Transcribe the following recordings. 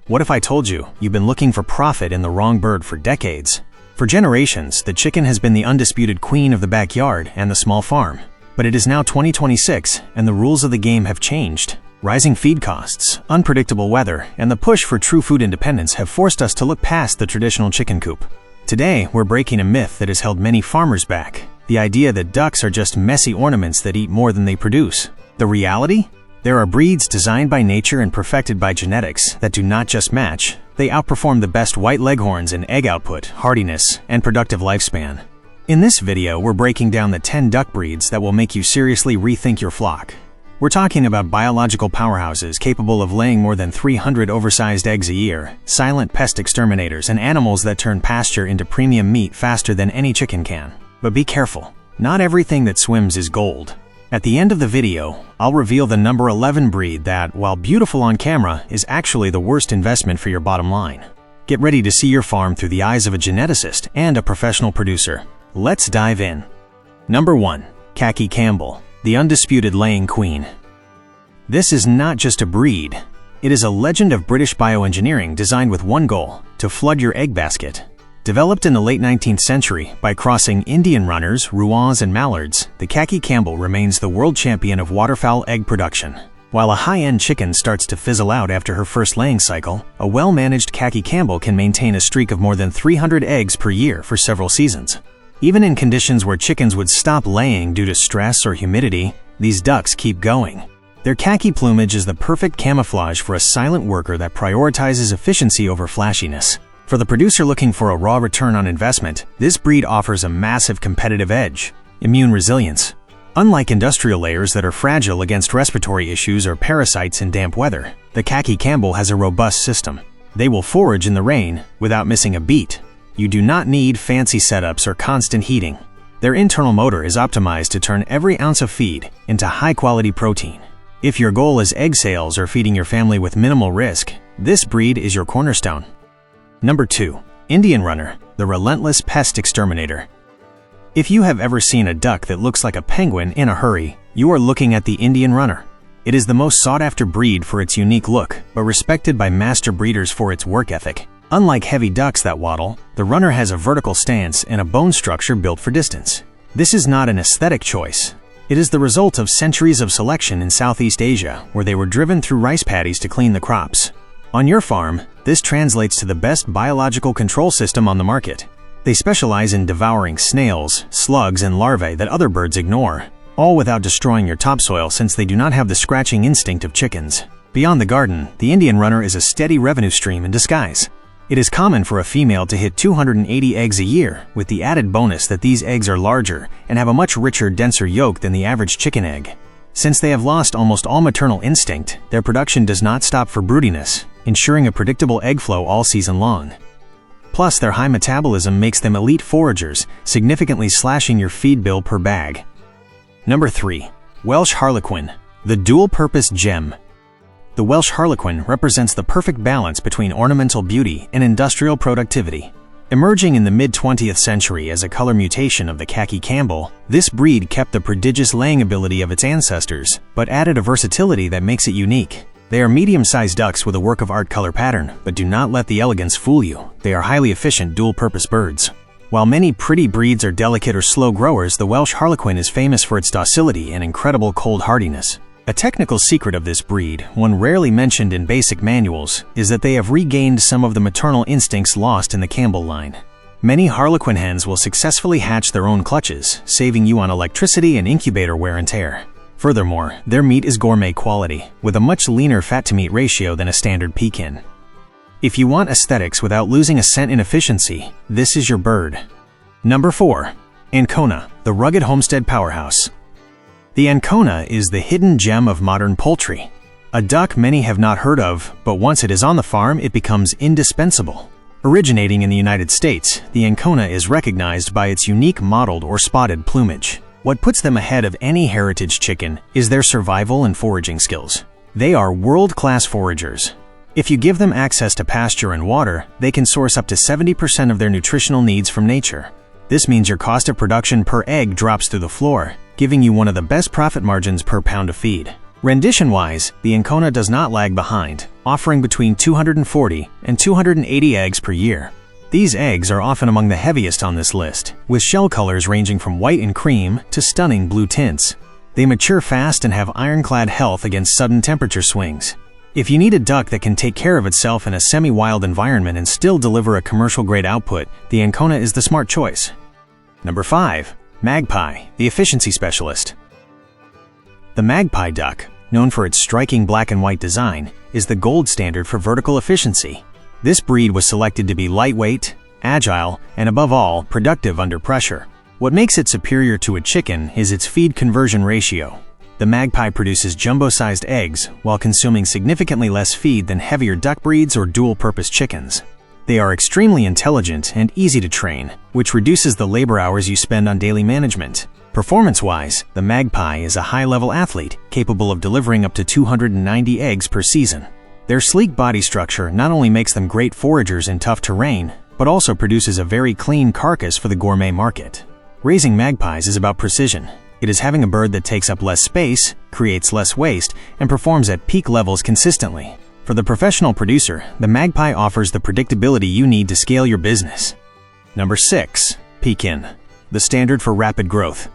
What if I told you you've been looking for profit in the wrong bird for decades? For generations, the chicken has been the undisputed queen of the backyard and the small farm. But it is now 2026, and the rules of the game have changed. Rising feed costs, unpredictable weather, and the push for true food independence have forced us to look past the traditional chicken coop. Today, we're breaking a myth that has held many farmers back: the idea that ducks are just messy ornaments that eat more than they produce. The reality? There are breeds designed by nature and perfected by genetics that do not just match, they outperform the best white Leghorns in egg output, hardiness, and productive lifespan. In this video, we're breaking down the 10 duck breeds that will make you seriously rethink your flock. We're talking about biological powerhouses capable of laying more than 300 oversized eggs a year, silent pest exterminators, and animals that turn pasture into premium meat faster than any chicken can. But be careful, not everything that swims is gold. At the end of the video, I'll reveal the number 11 breed that, while beautiful on camera, is actually the worst investment for your bottom line. Get ready to see your farm through the eyes of a geneticist and a professional producer. Let's dive in. Number 1. Khaki Campbell, the undisputed laying queen. This is not just a breed. It is a legend of British bioengineering designed with one goal: to flood your egg basket. Developed in the late 19th century by crossing Indian runners, Rouens, and mallards, the Khaki Campbell remains the world champion of waterfowl egg production. While a high-end chicken starts to fizzle out after her first laying cycle, a well-managed Khaki Campbell can maintain a streak of more than 300 eggs per year for several seasons. Even in conditions where chickens would stop laying due to stress or humidity, these ducks keep going. Their khaki plumage is the perfect camouflage for a silent worker that prioritizes efficiency over flashiness. For the producer looking for a raw return on investment, this breed offers a massive competitive edge: immune resilience. Unlike industrial layers that are fragile against respiratory issues or parasites in damp weather, the Khaki Campbell has a robust system. They will forage in the rain without missing a beat. You do not need fancy setups or constant heating. Their internal motor is optimized to turn every ounce of feed into high-quality protein. If your goal is egg sales or feeding your family with minimal risk, this breed is your cornerstone. Number 2. Indian Runner, the relentless pest exterminator. If you have ever seen a duck that looks like a penguin in a hurry, you are looking at the Indian Runner. It is the most sought-after breed for its unique look, but respected by master breeders for its work ethic. Unlike heavy ducks that waddle, the runner has a vertical stance and a bone structure built for distance. This is not an aesthetic choice. It is the result of centuries of selection in Southeast Asia, where they were driven through rice paddies to clean the crops. On your farm, this translates to the best biological control system on the market. They specialize in devouring snails, slugs, and larvae that other birds ignore, all without destroying your topsoil since they do not have the scratching instinct of chickens. Beyond the garden, the Indian Runner is a steady revenue stream in disguise. It is common for a female to hit 280 eggs a year, with the added bonus that these eggs are larger and have a much richer, denser yolk than the average chicken egg. Since they have lost almost all maternal instinct, their production does not stop for broodiness, ensuring a predictable egg flow all season long. Plus, their high metabolism makes them elite foragers, significantly slashing your feed bill per bag. Number 3. Welsh Harlequin, the dual-purpose gem. The Welsh Harlequin represents the perfect balance between ornamental beauty and industrial productivity. Emerging in the mid-20th century as a color mutation of the Khaki Campbell, this breed kept the prodigious laying ability of its ancestors, but added a versatility that makes it unique. They are medium-sized ducks with a work-of-art color pattern, but do not let the elegance fool you. They are highly efficient dual-purpose birds. While many pretty breeds are delicate or slow growers, the Welsh Harlequin is famous for its docility and incredible cold hardiness. A technical secret of this breed, one rarely mentioned in basic manuals, is that they have regained some of the maternal instincts lost in the Campbell line. Many Harlequin hens will successfully hatch their own clutches, saving you on electricity and incubator wear and tear. Furthermore, their meat is gourmet quality, with a much leaner fat-to-meat ratio than a standard Pekin. If you want aesthetics without losing a cent in efficiency, this is your bird. Number 4. Ancona, the rugged homestead powerhouse. The Ancona is the hidden gem of modern poultry. A duck many have not heard of, but once it is on the farm, it becomes indispensable. Originating in the United States, the Ancona is recognized by its unique mottled or spotted plumage. What puts them ahead of any heritage chicken is their survival and foraging skills. They are world-class foragers. If you give them access to pasture and water, they can source up to 70% of their nutritional needs from nature. This means your cost of production per egg drops through the floor, giving you one of the best profit margins per pound of feed. Rendition-wise, the Ancona does not lag behind, offering between 240 and 280 eggs per year. These eggs are often among the heaviest on this list, with shell colors ranging from white and cream to stunning blue tints. They mature fast and have ironclad health against sudden temperature swings. If you need a duck that can take care of itself in a semi-wild environment and still deliver a commercial-grade output, the Ancona is the smart choice. Number 5. Magpie, the efficiency specialist. The Magpie duck, known for its striking black and white design, is the gold standard for vertical efficiency. This breed was selected to be lightweight, agile, and above all, productive under pressure. What makes it superior to a chicken is its feed conversion ratio. The Magpie produces jumbo-sized eggs while consuming significantly less feed than heavier duck breeds or dual-purpose chickens. They are extremely intelligent and easy to train, which reduces the labor hours you spend on daily management. Performance-wise, the Magpie is a high-level athlete capable of delivering up to 290 eggs per season. Their sleek body structure not only makes them great foragers in tough terrain, but also produces a very clean carcass for the gourmet market. Raising magpies is about precision. It is having a bird that takes up less space, creates less waste, and performs at peak levels consistently. For the professional producer, the Magpie offers the predictability you need to scale your business. Number 6. Pekin, the standard for rapid growth.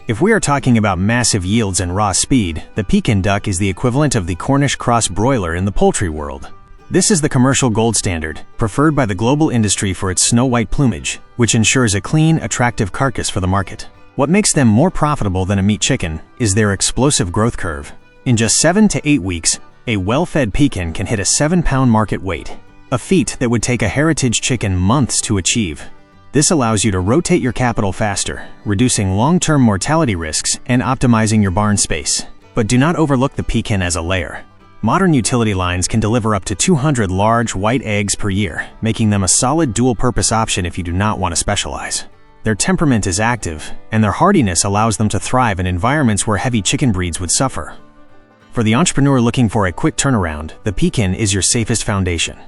If we are talking about massive yields and raw speed, the Pekin duck is the equivalent of the Cornish cross broiler in the poultry world. This is the commercial gold standard, preferred by the global industry for its snow-white plumage, which ensures a clean, attractive carcass for the market. What makes them more profitable than a meat chicken is their explosive growth curve. In just 7 to 8 weeks, a well-fed Pekin can hit a 7-pound market weight, a feat that would take a heritage chicken months to achieve. This allows you to rotate your capital faster, reducing long-term mortality risks and optimizing your barn space. But do not overlook the Pekin as a layer. Modern utility lines can deliver up to 200 large white eggs per year, making them a solid dual-purpose option if you do not want to specialize. Their temperament is active, and their hardiness allows them to thrive in environments where heavy chicken breeds would suffer. For the entrepreneur looking for a quick turnaround, the Pekin is your safest foundation.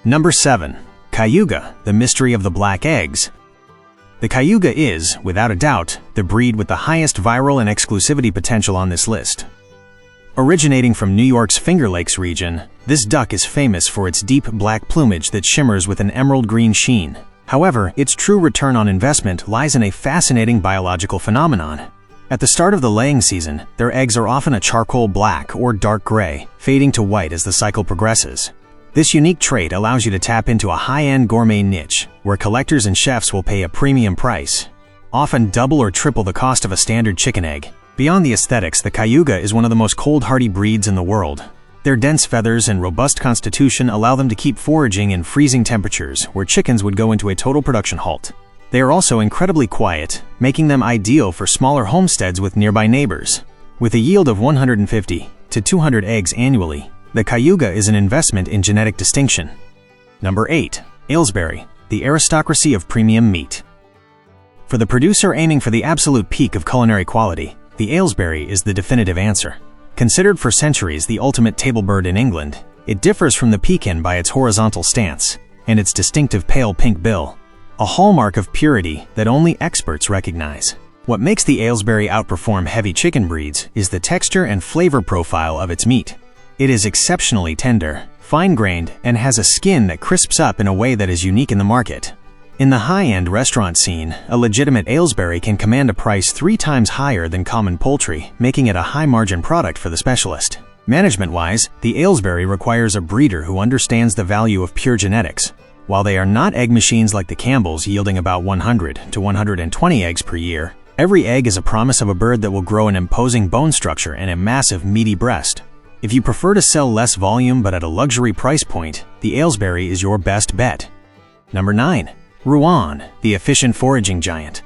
Number 7. Cayuga, the mystery of the black eggs. The Cayuga is, without a doubt, the breed with the highest viral and exclusivity potential on this list. Originating from New York's Finger Lakes region, this duck is famous for its deep black plumage that shimmers with an emerald green sheen. However, its true return on investment lies in a fascinating biological phenomenon. At the start of the laying season, their eggs are often a charcoal black or dark gray, fading to white as the cycle progresses. This unique trait allows you to tap into a high-end gourmet niche, where collectors and chefs will pay a premium price, often double or triple the cost of a standard chicken egg. Beyond the aesthetics, the Cayuga is one of the most cold-hardy breeds in the world. Their dense feathers and robust constitution allow them to keep foraging in freezing temperatures, where chickens would go into a total production halt. They are also incredibly quiet, making them ideal for smaller homesteads with nearby neighbors. With a yield of 150 to 200 eggs annually, the Cayuga is an investment in genetic distinction. Number 8. Aylesbury, the aristocracy of premium meat. For the producer aiming for the absolute peak of culinary quality, the Aylesbury is the definitive answer. Considered for centuries the ultimate table bird in England, it differs from the Pekin by its horizontal stance and its distinctive pale pink bill, a hallmark of purity that only experts recognize. What makes the Aylesbury outperform heavy chicken breeds is the texture and flavor profile of its meat. It is exceptionally tender, fine-grained, and has a skin that crisps up in a way that is unique in the market. In the high-end restaurant scene, a legitimate Aylesbury can command a price 3 times higher than common poultry, making it a high-margin product for the specialist. Management-wise, the Aylesbury requires a breeder who understands the value of pure genetics. While they are not egg machines like the Campbells yielding about 100 to 120 eggs per year, every egg is a promise of a bird that will grow an imposing bone structure and a massive, meaty breast. If you prefer to sell less volume but at a luxury price point, the Aylesbury is your best bet. Number 9. Rouen, the efficient foraging giant.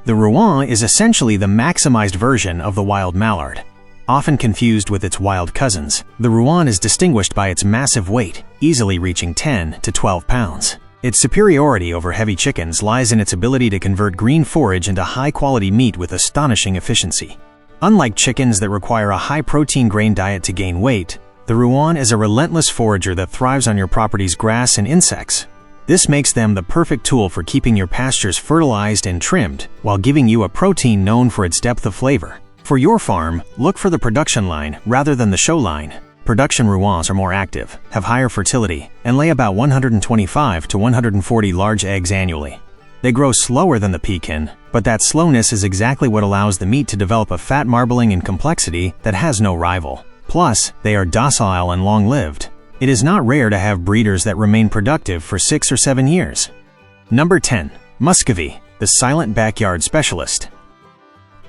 The Rouen is essentially the maximized version of the wild mallard. Often confused with its wild cousins, the Rouen is distinguished by its massive weight, easily reaching 10 to 12 pounds. Its superiority over heavy chickens lies in its ability to convert green forage into high-quality meat with astonishing efficiency. Unlike chickens that require a high-protein grain diet to gain weight, the Rouen is a relentless forager that thrives on your property's grass and insects. This makes them the perfect tool for keeping your pastures fertilized and trimmed, while giving you a protein known for its depth of flavor. For your farm, look for the production line rather than the show line. Production Rouens are more active, have higher fertility, and lay about 125 to 140 large eggs annually. They grow slower than the Pekin, but that slowness is exactly what allows the meat to develop a fat marbling and complexity that has no rival. Plus, they are docile and long-lived. It is not rare to have breeders that remain productive for 6 or 7 years. Number 10. Muscovy, the silent backyard specialist.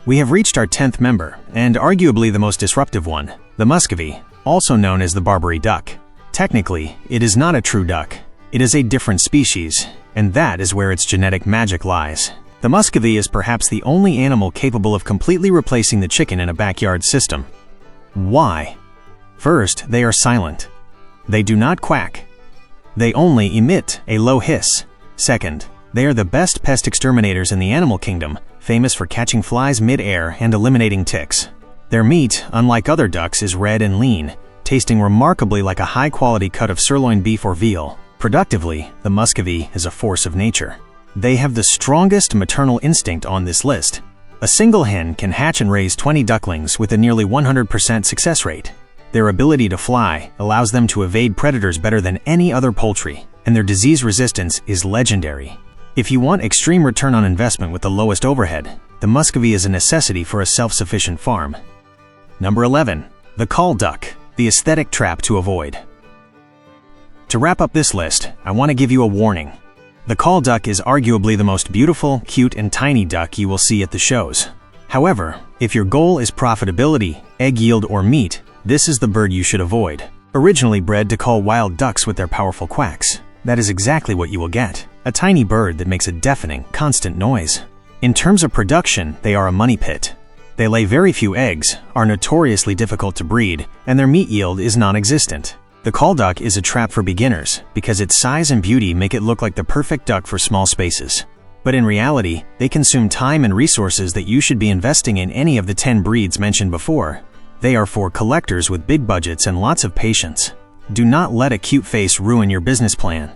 We have reached our 10th member, and arguably the most disruptive one, the Muscovy, also known as the Barbary duck. Technically, it is not a true duck. It is a different species, and that is where its genetic magic lies. The Muscovy is perhaps the only animal capable of completely replacing the chicken in a backyard system. Why? First, they are silent. They do not quack. They only emit a low hiss. Second, they are the best pest exterminators in the animal kingdom, famous for catching flies mid-air and eliminating ticks. Their meat, unlike other ducks, is red and lean, tasting remarkably like a high-quality cut of sirloin beef or veal. Productively, the Muscovy is a force of nature. They have the strongest maternal instinct on this list. A single hen can hatch and raise 20 ducklings with a nearly 100% success rate. Their ability to fly allows them to evade predators better than any other poultry, and their disease resistance is legendary. If you want extreme return on investment with the lowest overhead, the Muscovy is a necessity for a self-sufficient farm. Number 11. The Call duck, the aesthetic trap to avoid. To wrap up this list, I want to give you a warning. The Call duck is arguably the most beautiful, cute, and tiny duck you will see at the shows. However, if your goal is profitability, egg yield, or meat, this is the bird you should avoid. Originally bred to call wild ducks with their powerful quacks, that is exactly what you will get. A tiny bird that makes a deafening, constant noise. In terms of production, they are a money pit. They lay very few eggs, are notoriously difficult to breed, and their meat yield is non-existent. The call duck is a trap for beginners because its size and beauty make it look like the perfect duck for small spaces. But in reality, they consume time and resources that you should be investing in any of the 10 breeds mentioned before. They are for collectors with big budgets and lots of patience. Do not let a cute face ruin your business plan.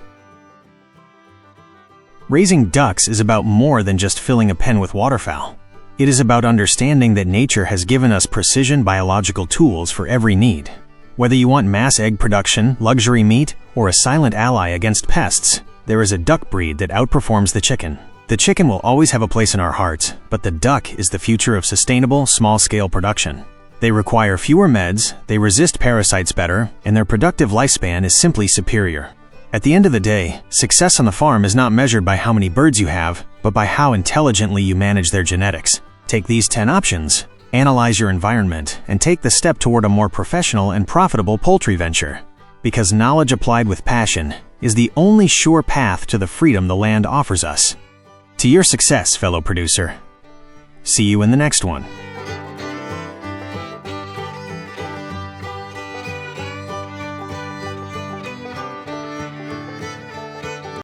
Raising ducks is about more than just filling a pen with waterfowl. It is about understanding that nature has given us precision biological tools for every need. Whether you want mass egg production, luxury meat, or a silent ally against pests, there is a duck breed that outperforms the chicken. The chicken will always have a place in our hearts, but the duck is the future of sustainable, small-scale production. They require fewer meds, they resist parasites better, and their productive lifespan is simply superior. At the end of the day, success on the farm is not measured by how many birds you have, but by how intelligently you manage their genetics. Take these 10 options, analyze your environment, and take the step toward a more professional and profitable poultry venture. Because knowledge applied with passion is the only sure path to the freedom the land offers us. To your success, fellow producer. See you in the next one.